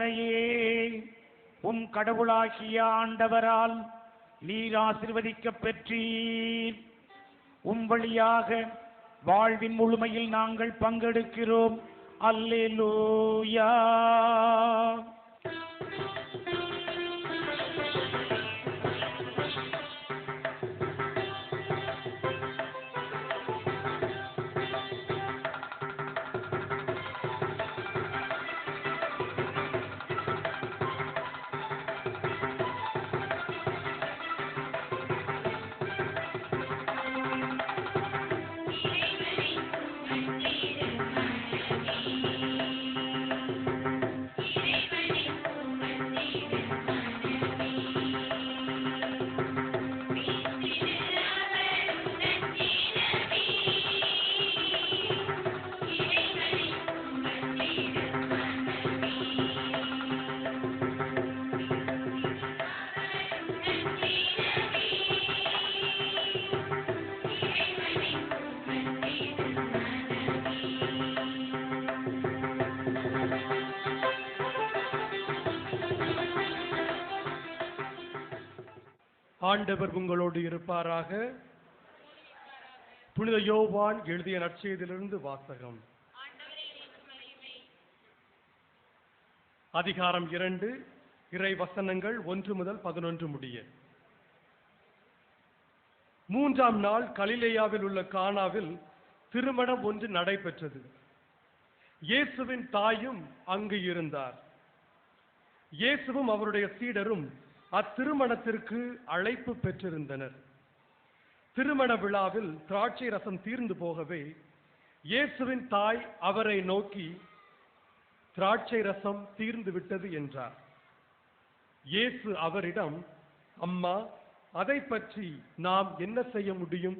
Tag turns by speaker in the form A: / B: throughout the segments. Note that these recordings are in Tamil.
A: அன்னையே, உம் கடவுளாகிய ஆண்டவரால் நீர் ஆசீர்வதிக்கப் பெற்றீர். உம் வழியாக வாழ்வின் முழுமையில் நாங்கள் பங்கெடுக்கிறோம். அல்லேலூயா.
B: ஆண்டவர் உங்களோடு இருப்பாராக. புனித யோவான் எழுதிய நற்செய்தியிலிருந்து வாசகம். அதிகாரம் 2, இறை வசனங்கள் 1 முதல் 11 முடிய. 3ஆம் நாள் கலிலேயாவில் உள்ள கானாவில் திருமணம் ஒன்று நடைபெற்றது. இயேசுவின் தாயும் அங்கு இருந்தார். இயேசுவும் அவருடைய சீடரும் அத்திருமணத்திற்கு அழைப்பு பெற்றிருந்தனர். திருமண விழாவில் திராட்சை ரசம் தீர்ந்து போகவே இயேசுவின் தாய் அவரை நோக்கி, திராட்சை ரசம் தீர்ந்து விட்டது என்றார். இயேசு அவரிடம், அம்மா, அதை பற்றி நாம் என்ன செய்ய முடியும்?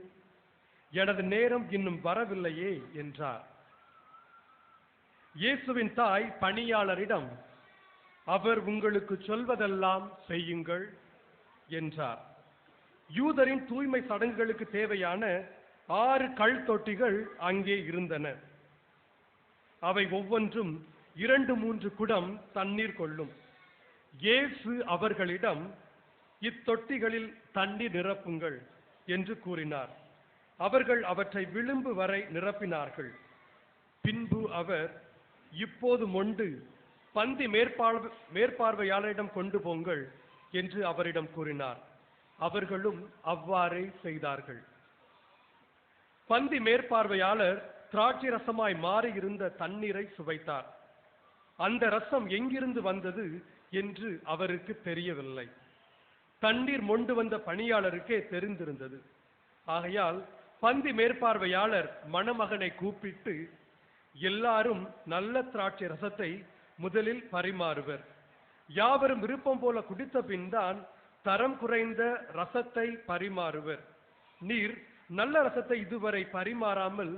B: எனது நேரம் இன்னும் வரவில்லையே என்றார். இயேசுவின் தாய் பணியாளரிடம், அவர் உங்களுக்கு சொல்வதெல்லாம் செய்யுங்கள் என்றார். யூதரின் தூய்மை சடங்குகளுக்கு தேவையான 6 கல் தொட்டிகள் அங்கே இருந்தன. அவை ஒவ்வொன்றும் 2-3 குடம் தண்ணீர் கொள்ளும். இயேசு அவர்களிடம், இத்தொட்டிகளில் தண்ணீர் நிரப்புங்கள் என்று கூறினார். அவர்கள் அவற்றை விளிம்பு வரை நிரப்பினார்கள். பின்பு அவர், இப்போது மொண்டு பந்தி மேற்பார்வையாளரிடம் கொண்டு போங்கள் என்று அவரிடம் கூறினார். அவர்களும் அவ்வாறே செய்தார்கள். பந்தி மேற்பார்வையாளர் திராட்சை ரசமாய் மாறி இருந்த தண்ணீரை சுவைத்தார். அந்த ரசம் எங்கிருந்து வந்தது என்று அவருக்கு தெரியவில்லை. தண்ணீர் மொண்டு வந்த பணியாளருக்கே தெரிந்திருந்தது. ஆகையால் பந்தி மேற்பார்வையாளர் மணமகனை கூப்பிட்டு, எல்லாரும் நல்ல திராட்சை ரசத்தை முதலில் பரிமாறுவர். யாவரும் விருப்பம் போல குடித்த பின் தான் தரம் குறைந்த ரசத்தை பரிமாறுவர். நீர் நல்ல ரசத்தை இதுவரை பரிமாறாமல்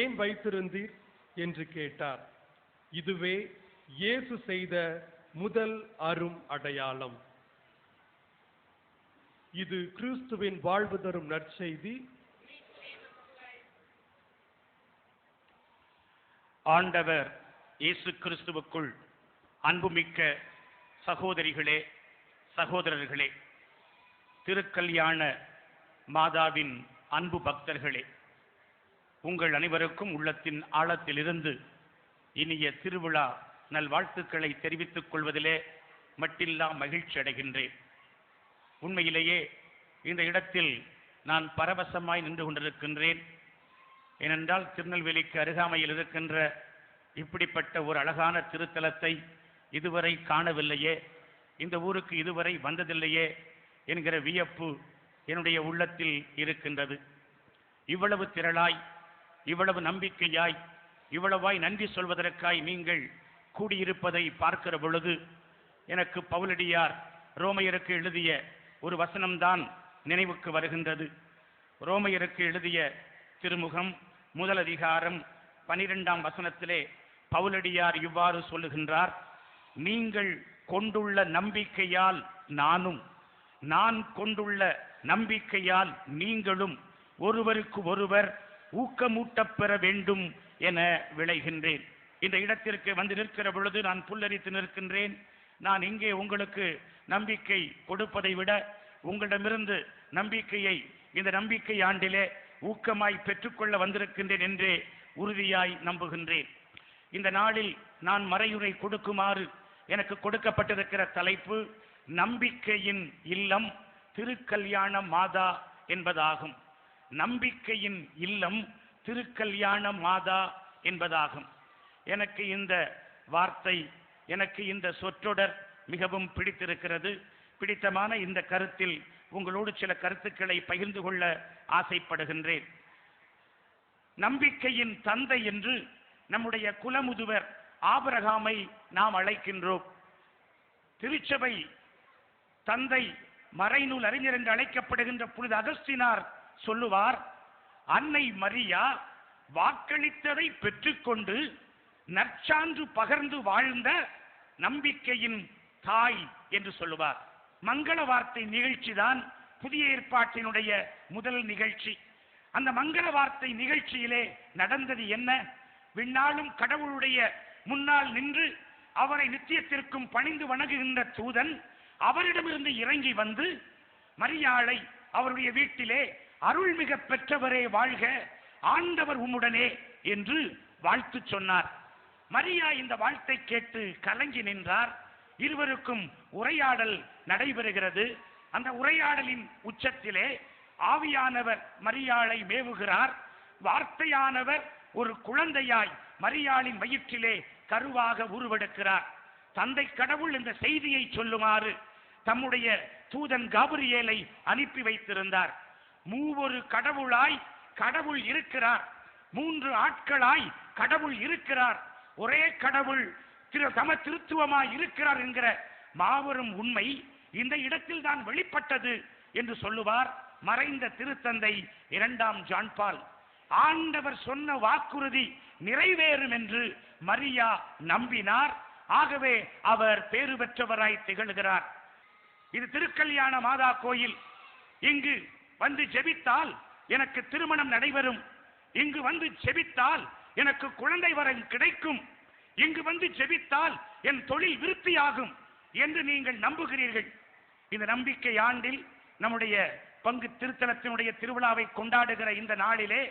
B: ஏன் வைத்திருந்தீர் என்று கேட்டார். இதுவே இயேசு செய்த முதல் அரும் அடையாளம். இது கிறிஸ்துவின் வாழ்வு தரும் நற்செய்தி.
A: ஆண்டவர் இயேசு கிறிஸ்துவுக்குள் அன்புமிக்க சகோதரிகளே, சகோதரர்களே, திருக்கல்யாண மாதாவின் அன்பு பக்தர்களே, உங்கள் அனைவருக்கும் உள்ளத்தின் ஆழத்திலிருந்து இனிய திருவிழா நல்வாழ்த்துக்களை தெரிவித்துக் கொள்வதிலே மட்டில்லா மகிழ்ச்சி அடைகின்றேன். உண்மையிலேயே இந்த இடத்தில் நான் பரவசமாய் நின்று கொண்டிருக்கின்றேன். ஏனென்றால் திருநெல்வேலிக்கு அருகாமையில் இருக்கின்ற இப்படிப்பட்ட ஒரு அழகான திருத்தலத்தை இதுவரை காணவில்லையே, இந்த ஊருக்கு இதுவரை வந்ததில்லையே என்கிற வியப்பு என்னுடைய உள்ளத்தில் இருக்கின்றது. இவ்வளவு திரளாய், இவ்வளவு நம்பிக்கையாய், இவ்வளவாய் நன்றி சொல்வதற்காய் நீங்கள் கூடியிருப்பதை பார்க்கிற பொழுது எனக்கு பவுலடியார் ரோமையருக்கு எழுதிய ஒரு வசனம்தான் நினைவுக்கு வருகின்றது. ரோமையருக்கு எழுதிய திருமுகம் 1 அதிகாரம் 12ஆம் வசனத்திலே பவுலடியார் இவ்வாறு சொல்லுகின்றார், நீங்கள் கொண்டுள்ள நம்பிக்கையால் நானும், நான் கொண்டுள்ள நம்பிக்கையால் நீங்களும் ஒருவருக்கு ஒருவர் ஊக்கமூட்டப் பெற வேண்டும் என விளைகின்றேன். இந்த இடத்திற்கு வந்து நிற்கிற பொழுது நான் புல்லரித்து நிற்கின்றேன். நான் இங்கே உங்களுக்கு நம்பிக்கை கொடுப்பதை விட உங்களிடமிருந்து நம்பிக்கையை இந்த நம்பிக்கை ஆண்டிலே ஊக்கமாய் பெற்றுக்கொள்ள வந்திருக்கின்றேன் என்றே உறுதியாய் நம்புகின்றேன். இந்த நாளில் நான் மறையுரை கொடுக்குமாறு எனக்கு கொடுக்கப்பட்டிருக்கிற தலைப்பு நம்பிக்கையின் இல்லம் திருக்கல்யாண மாதா என்பதாகும். நம்பிக்கையின் இல்லம் திருக்கல்யாண மாதா என்பதாகும். எனக்கு இந்த வார்த்தை, எனக்கு இந்த சொற்றொடர் மிகவும் பிடித்திருக்கிறது. பிடித்தமான இந்த கருத்தில் உங்களோடு சில கருத்துக்களை பகிர்ந்து கொள்ள ஆசைப்படுகின்றேன். நம்பிக்கையின் தந்தை என்று நம்முடைய குலமுதுவர் ஆபிரகாமை நாம் அழைக்கின்றோம். திருச்சபை தந்தை மறைநூல் அறிஞர் என்று அழைக்கப்படுகின்ற புனித அகஸ்தினார் சொல்லுவார், அன்னை மரியா வாக்களித்ததை பெற்றுக்கொண்டு நற்சான்று பகர்ந்து வாழ்ந்த நம்பிக்கையின் தாய் என்று சொல்லுவார். மங்கள வார்த்தை நிகழ்ச்சி தான் புதிய ஏற்பாட்டினுடைய முதல் நிகழ்ச்சி. அந்த மங்கள வார்த்தை நிகழ்ச்சியிலே நடந்தது என்ன? விண்ணாலும் கடவுளுடைய முன்னால் நின்று அவரை நித்தியத்திற்கும் பணிந்து வணங்குகின்ற தூதன் அவரிடமிருந்து இறங்கி வந்து மரியாளை அவருடைய வீட்டிலே அருள்மிக பெற்றவரே வாழ்க, ஆண்டவர் உம்முடனே என்று வாழ்த்து சொன்னார். மரியா இந்த வாழ்த்தை கேட்டு கலங்கி நின்றார். இருவருக்கும் உரையாடல் நடைபெறுகிறது. அந்த உரையாடலின் உச்சத்திலே ஆவியானவர் மரியாளை மேவுகிறார். வார்த்தையானவர் ஒரு குழந்தையாய் மரியாளின் வயிற்றிலே கருவாக உருவெடுக்கிறார். தந்தை கடவுள் இந்த செய்தியை சொல்லுமாறு தம்முடைய தூதன் காபிரியேலை அனுப்பி வைத்திருந்தார். மூவொரு கடவுளாய் கடவுள் இருக்கிறார், மூன்று ஆட்களாய் கடவுள் இருக்கிறார், ஒரே கடவுள் சம திருத்துவமாய் இருக்கிறார் என்கிற மாபெரும் உண்மை இந்த இடத்தில் தான் வெளிப்பட்டது என்று சொல்லுவார் மறைந்த திருத்தந்தை 2ஆம் ஜான் பால். ஆண்டவர் சொன்ன வாக்குறுதி நிறைவேறும் என்று மரியா நம்பினார். ஆகவே அவர் பேறு பெற்றவராய் திகழ்கிறார். இது திருக்கல்யாண மாதா கோயில். இங்கு வந்து ஜெபித்தால் எனக்கு திருமணம் நடைபெறும், இங்கு வந்து ஜெபித்தால் எனக்கு குழந்தை வரம் கிடைக்கும், இங்கு வந்து ஜெபித்தால் என் தொழில் விருத்தியாகும் என்று நீங்கள் நம்புகிறீர்கள். இந்த நம்பிக்கை ஆண்டில் நம்முடைய பங்கு திருத்தலத்தினுடைய திருவிழாவை கொண்டாடுகிற இந்த நாளிலே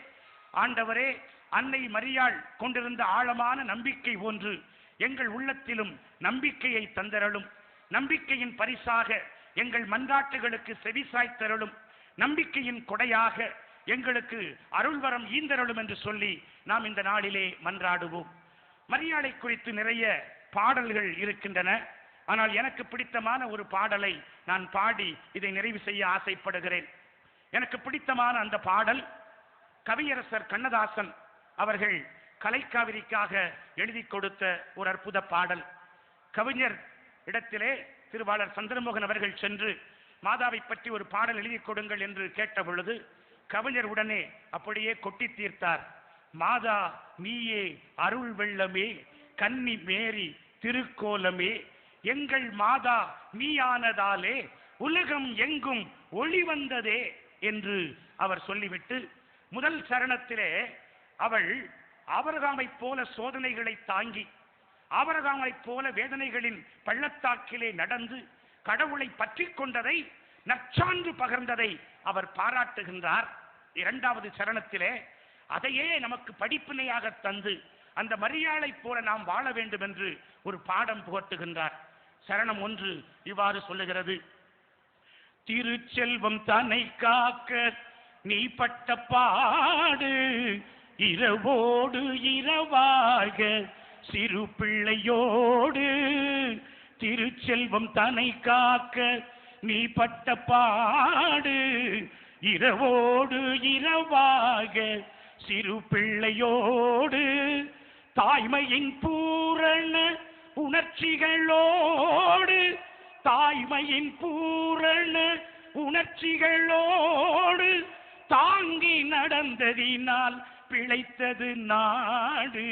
A: ஆண்டவரே, அன்னை மரியாள் கொண்டிருந்த ஆழமான நம்பிக்கை ஒன்று எங்கள் உள்ளத்திலும் நம்பிக்கையை தந்தரலும். நம்பிக்கையின் பரிசாக எங்கள் மன்றாட்டுகளுக்கு செவிசாய்த்தரலும். நம்பிக்கையின் கொடையாக எங்களுக்கு அருள்வரம் ஈந்தரலும் என்று சொல்லி நாம் இந்த நாளிலே மன்றாடுவோம். மரியாளை குறித்து நிறைய பாடல்கள் இருக்கின்றன. ஆனால் எனக்கு பிடித்தமான ஒரு பாடலை நான் பாடி இதை நிறைவு செய்ய ஆசைப்படுகிறேன். எனக்கு பிடித்தமான அந்த பாடல் கவியரசர் கண்ணதாசன் அவர்கள் கலைக்காவிரிக்காக எழுதி கொடுத்த ஒரு அற்புத பாடல். கவிஞர் இடத்திலே திருவாளர் சந்திரமோகன் அவர்கள் சென்று மாதாவை பற்றி ஒரு பாடல் எழுதி கொடுங்கள் என்று கேட்ட பொழுது கவிஞர் உடனே அப்படியே கொட்டி தீர்த்தார். மாதா நீயே அருள் வெள்ளமே, கன்னி மேரி திருக்கோலமே, எங்கள் மாதா நீயானதாலே உலகம் எங்கும் ஒளி வந்ததே என்று அவர் சொல்லிவிட்டு முதல் சரணத்திலே அவள் ஆபிரகாமை போல சோதனைகளை தாங்கி, ஆபிரகாமை போல வேதனைகளின் பள்ளத்தாக்கிலே நடந்து கடவுளை பற்றி கொண்டதை, நற்சான்று பகர்ந்ததை அவர் பாராட்டுகின்றார். 2வது சரணத்திலே அதையே நமக்கு படிப்பினையாக தந்து அந்த மரியாளை போல நாம் வாழ வேண்டும் என்று ஒரு பாடம் புகட்டுகின்றார். சரணம் 1 இவ்வாறு சொல்லுகிறது: திருச்செல்வம் தன்னை காக்க நீ பட்ட பாடு, இரவோடு இரவாக சிறு பிள்ளையோடு. திருச்செல்வம் தன்னை காக்க நீ பட்ட பாடு, இரவோடு இரவாக சிறு பிள்ளையோடு. தாய்மையின் பூரண உணர்ச்சிகளோடு, தாய்மையின் பூரண உணர்ச்சிகளோடு தாங்கி நடந்ததினால் பிழைத்தது நாடு,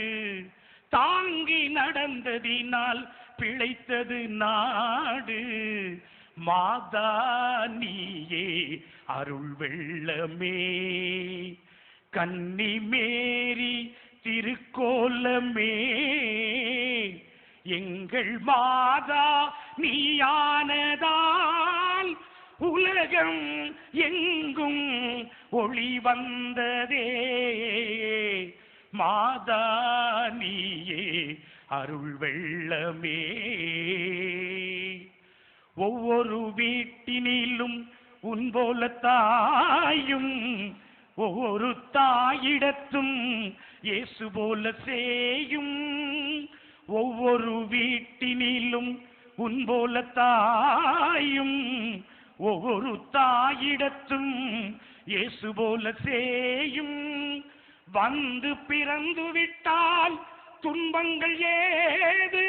A: தாங்கி நடந்ததினால் பிழைத்தது நாடு. மாதா நீயே அருள் வெள்ளமே, கன்னி மேரி திருக்கோலமே எங்கள் மாதா நீயானதால் உலகம் எங்கும் ஒளி வந்ததே. மாதா நீயே அருள் வெள்ளமே. ஒவ்வொரு வீட்டினிலும் உன் போல தாயும், ஒவ்வொரு தாயிடத்தும் இயேசு போல சேயும். ஒவ்வொரு வீட்டினிலும் உன் போல தாயும், ஒவ்வொரு தாயிடத்தும் இயேசு போல சேயும். வந்து பிறந்து விட்டால் துன்பங்கள் ஏது,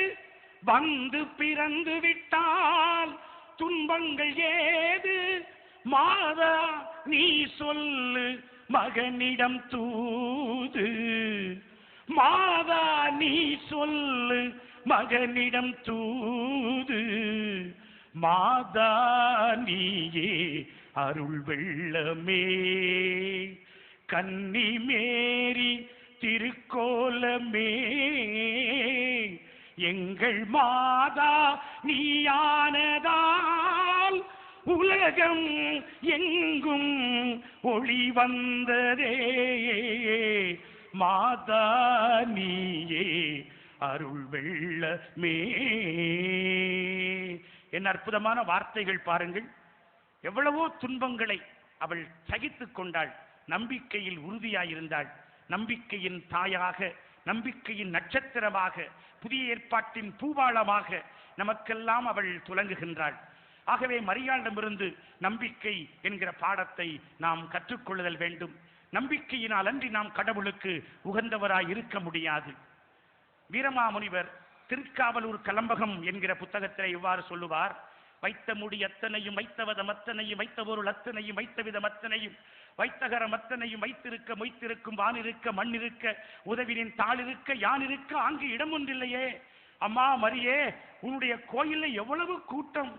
A: வந்து பிறந்து விட்டால் துன்பங்கள் ஏது. மாதா நீ சொல்லு மகனிடம் தூது, மாதா நீ சொல்லு மகனிடம் தூது. மாதா நீயே அருள் வெள்ளமே. கன்னி மேரி திருக்கோலமே எங்கள் மாதா நீயானதால் உலகம் எங்கும் ஒளி வந்ததே. மாதா நீயே அருள் வெள்ளமே. என்ன அற்புதமான வார்த்தைகள் பாருங்கள். எவ்வளவோ துன்பங்களை அவள் சகித்துக் கொண்டாள். நம்பிக்கையில் உறுதியாயிருந்தாள். நம்பிக்கையின் தாயாக, நம்பிக்கையின் நட்சத்திரமாக, புதிய ஏற்பாட்டின் பூபாளமாக நமக்கெல்லாம் அவள் துலங்குகின்றாள். ஆகவே மரியாளிடமிருந்து நம்பிக்கை என்கிற பாடத்தை நாம் கற்றுக்கொள்ளுதல் வேண்டும். நம்பிக்கையினால் அன்றி நாம் கடவுளுக்கு உகந்தவராய் இருக்க முடியாது. வீரமாமுனிவர் திருக்காவலூர் கலம்பகம் என்கிற புத்தகத்தில் இவ்வாறு சொல்லுவார்: வைத்த முடி அத்தனையும், வைத்தவதம் அத்தனையும், வைத்த பொருள் அத்தனையும், வைத்த விதம் அத்தனையும், வைத்தகரம் அத்தனையும், வைத்திருக்க மொய்த்திருக்கும் வானிருக்க மண்ணிருக்க உதவினின் தாளிருக்க யானிருக்க அங்கு இடம் ஒன்றில்லையே. அம்மா மரியே, உன்னுடைய கோயிலில் எவ்வளவு கூட்டம்!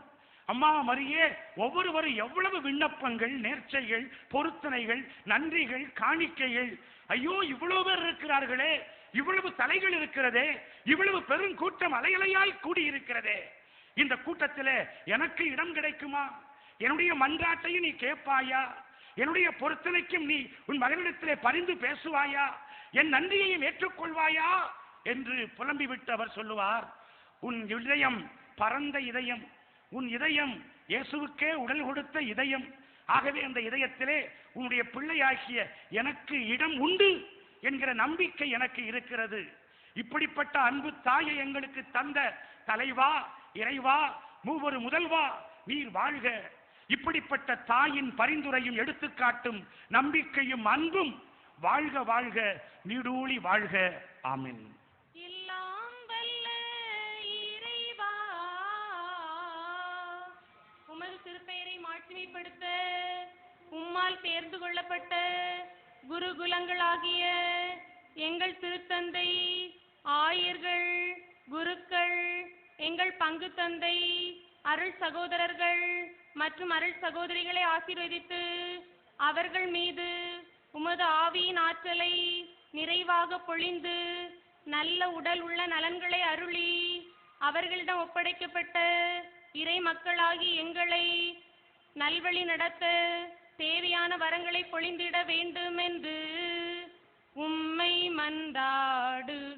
A: அம்மா மரியே, ஒவ்வொருவரும் எவ்வளவு விண்ணப்பங்கள், நேர்ச்சைகள், பொருத்தனைகள், நன்றிகள், காணிக்கைகள்! ஐயோ, இவ்வளவு பேர் இருக்கிறார்களே, இவ்வளவு தலைகள் இருக்கிறதே, இவ்வளவு பெருங்கூட்டம் அலையலையாய் கூடியிருக்கிறதே. இந்த கூட்டத்திலே எனக்கு இடம் கிடைக்குமா? என்னுடைய மன்றாட்டையும் நீ கேட்பாயா? என்னுடைய பொருத்தனைக்கும் நீ உன் மகனிடத்திலே பரிந்து பேசுவாயா? என் நன்றியையும் ஏற்றுக்கொள்வாயா என்று புலம்பிவிட்டு அவர் சொல்லுவார்: உன் இதயம் பரந்த இதயம், உன் இதயம் இயேசுவுக்கே உடல் கொடுத்த இதயம். ஆகவே அந்த இதயத்திலே உன்னுடைய பிள்ளையாகிய எனக்கு இடம் உண்டு என்கிற நம்பிக்கை எனக்கு இருக்கிறது. இப்படிப்பட்ட அன்பு தாயை எங்களுக்கு தந்த தலைவா, இறைவா, மூவரு முதல்வா, நீர் வாழ்க. இப்படிப்பட்ட தாயின் பரிந்துரையும் எடுத்துக்காட்டும் நம்பிக்கையும் அன்பும் வாழ்க வாழ்க, நீடூழி வாழ்க. ஆமென்.
C: எல்லாம் வல்ல இறைவா, உமது திருப்பெயரை மாட்சிமைப்படுத்த உம்மால் தேர்ந்து கொள்ளப்பட்ட குருகுலங்களாகிய எங்கள் திருத்தந்தை, ஆயர்கள், குருக்கள், எங்கள் பங்கு தந்தை, அருள் சகோதரர்கள் மற்றும் அருள் சகோதரிகளை ஆசீர்வதித்து அவர்கள் மீது உமது ஆவியின் ஆற்றலை நிறைவாக பொழிந்து நல்ல உடல் உள்ள நலன்களை அருளி அவர்களிடம் ஒப்படைக்கப்பட்ட இறை மக்களாகி எங்களை நல்வழி நடத்த தேவையான வரங்களை பொழிந்திட வேண்டும் என்று உம்மை மன்றாடுகிறோம்.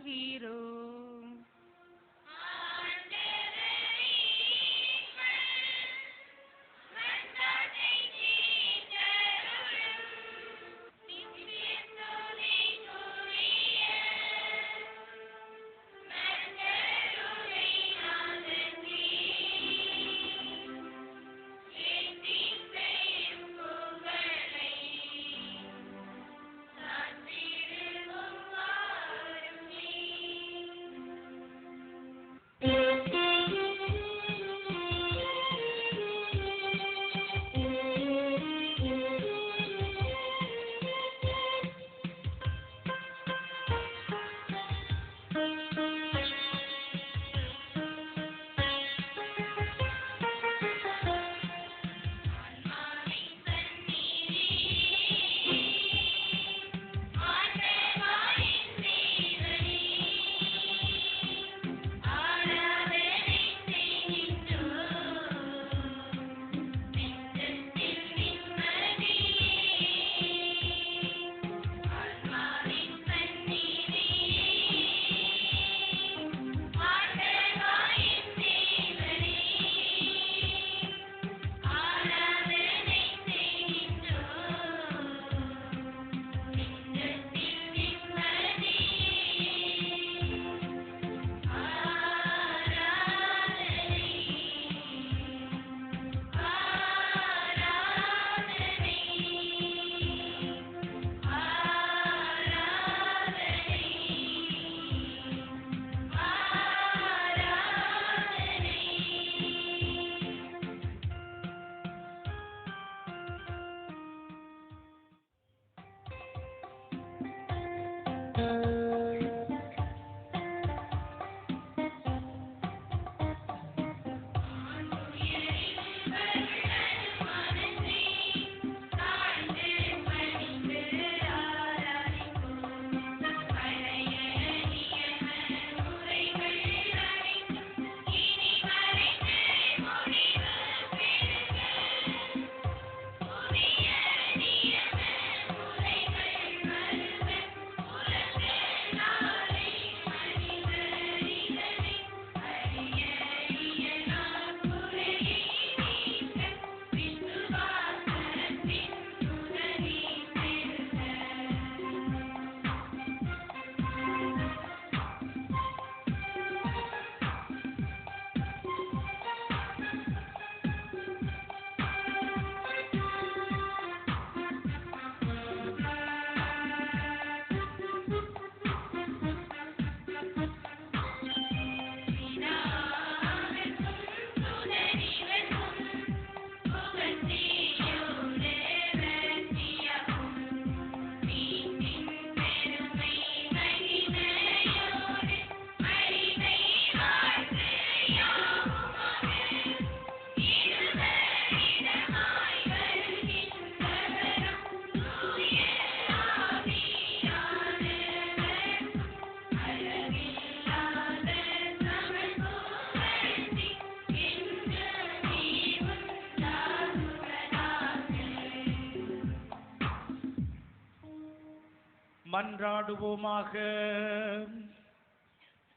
A: மன்றாடுவோமாக.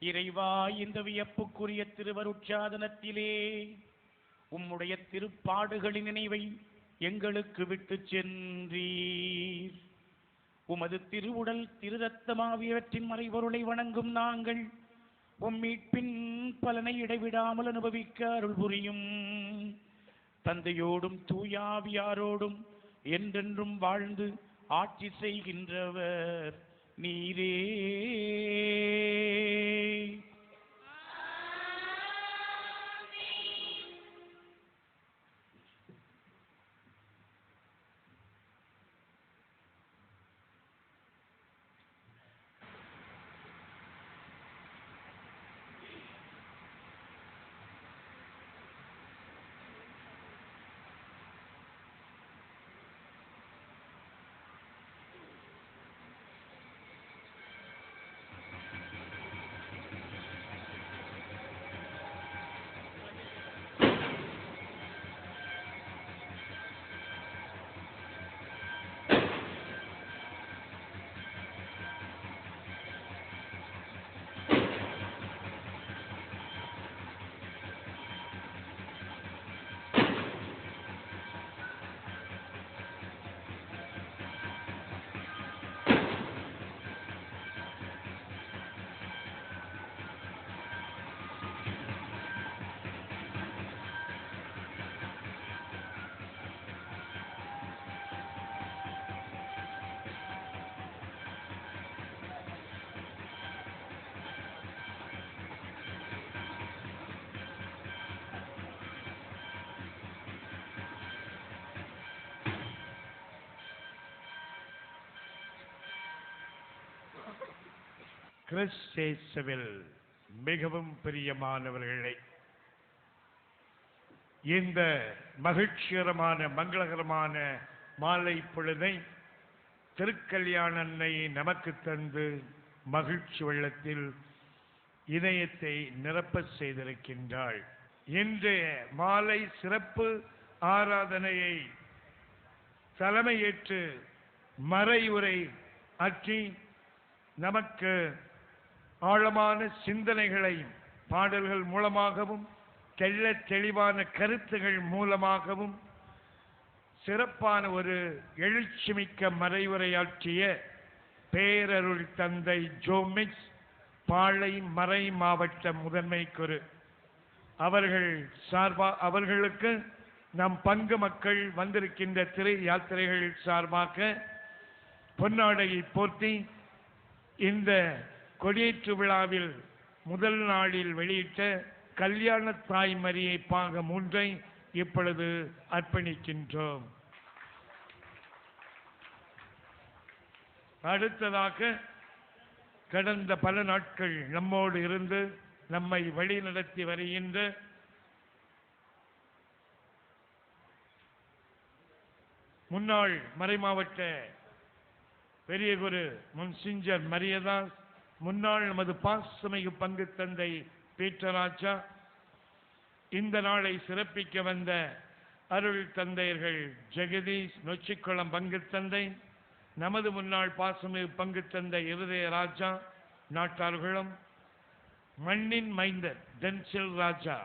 A: இறைவா, இந்த வியப்புக்குரிய திருவருட்சாதனத்திலே உம்முடைய திருப்பாடுகளின் நினைவை எங்களுக்கு விட்டு சென்றீர். உமது திருவுடல் திருரத்தமாகியவற்றின் மறைபொருளை வணங்கும் நாங்கள் உம் மீட்பின் பலனை இடைவிடாமல் அனுபவிக்க அருள் புரியும். தந்தையோடும் தூயாவியாரோடும் என்றென்றும் வாழ்ந்து ஆட்சி செய்கின்றவர் நீரே.
D: கிறிஸ்தேசுவில் மிகவும் பிரியமானவர்களே, இந்த மகிழ்ச்சிகரமான மங்களகரமான மாலை பொழுதை திருக்கல்யாண அன்னை நமக்கு தந்து மகிழ்ச்சி வெள்ளத்தில் இதயத்தை நிரப்ப செய்திருக்கின்றாள். இன்றைய மாலை சிறப்பு ஆராதனையை தலைமையேற்று மறையுரை ஆற்றி நமக்கு ஆழமான சிந்தனைகளை பாடல்கள் மூலமாகவும் தெள்ளத் தெளிவான கருத்துகள் மூலமாகவும் சிறப்பான ஒரு எழுச்சிமிக்க மறைவுரையாற்றிய பேரருள் தந்தை ஜோமிக்ஸ் பாளை மறை மாவட்ட முதன்மை குரு அவர்களுக்கு நம் பங்கு மக்கள் வந்திருக்கின்ற திரு யாத்திரைகள் சார்பாக பொன்னாடையை போர்த்தி இந்த கொடியேற்று விழாவில் முதல் நாளில் வெளியிட்ட கல்யாண தாய்மரியை பாகம் 3 இப்பொழுது அர்ப்பணிக்கின்றோம். அடுத்ததாக கடந்த பல நாட்கள் நம்மோடு இருந்து நம்மை வழிநடத்தி வருகின்ற முன்னாள் மறைமாவட்ட பெரிய குரு முன்சிஞ்சர் மரியதாஸ், முன்னாள் நமது பாசமிகு பங்கு தந்தை பீட்டராஜா, இந்த நாளை சிறப்பிக்க வந்த அருள் தந்தையர்கள் ஜெகதீஷ் நொச்சிக்குளம் பங்கு தந்தை, நமது முன்னாள் பாசமிகு பங்கு தந்தை இருதய ராஜா நாட்டார்குளம், மண்ணின் மைந்தர் டென்சில் ராஜா